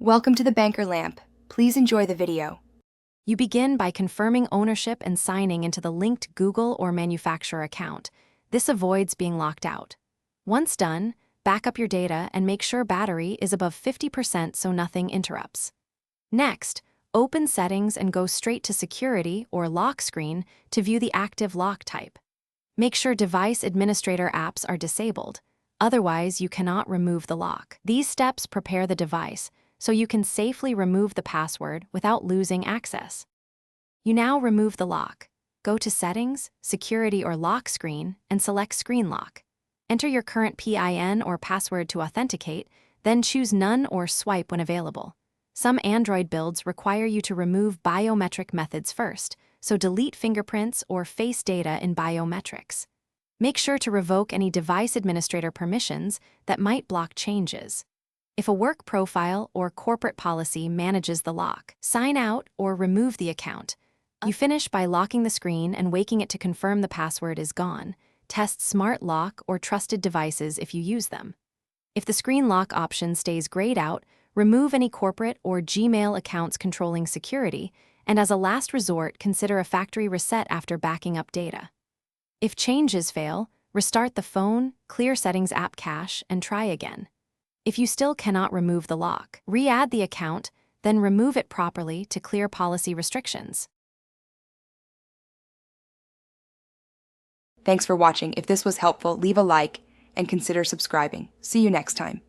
Welcome to the Banker Lamp. Please enjoy the video. You begin by confirming ownership and signing into the linked Google or manufacturer account. This avoids being locked out. Once done, back up your data and make sure battery is above 50% so nothing interrupts. Next, open Settings and go straight to Security or Lock screen to view the active lock type. Make sure Device Administrator apps are disabled, otherwise you cannot remove the lock. These steps prepare the device so you can safely remove the password without losing access. You now remove the lock. Go to Settings, Security or Lock screen and select Screen Lock. Enter your current PIN or password to authenticate, then choose None or Swipe when available. Some Android builds require you to remove biometric methods first, so delete fingerprints or face data in biometrics. Make sure to revoke any device administrator permissions that might block changes. If a work profile or corporate policy manages the lock, sign out or remove the account. You finish by locking the screen and waking it to confirm the password is gone. Test Smart Lock or trusted devices if you use them. If the screen lock option stays grayed out, remove any corporate or Gmail accounts controlling security, and as a last resort, consider a factory reset after backing up data. If changes fail, restart the phone, clear Settings app cache, and try again. If you still cannot remove the lock, re-add the account, then remove it properly to clear policy restrictions. Thanks for watching. If this was helpful, leave a like and consider subscribing. See you next time.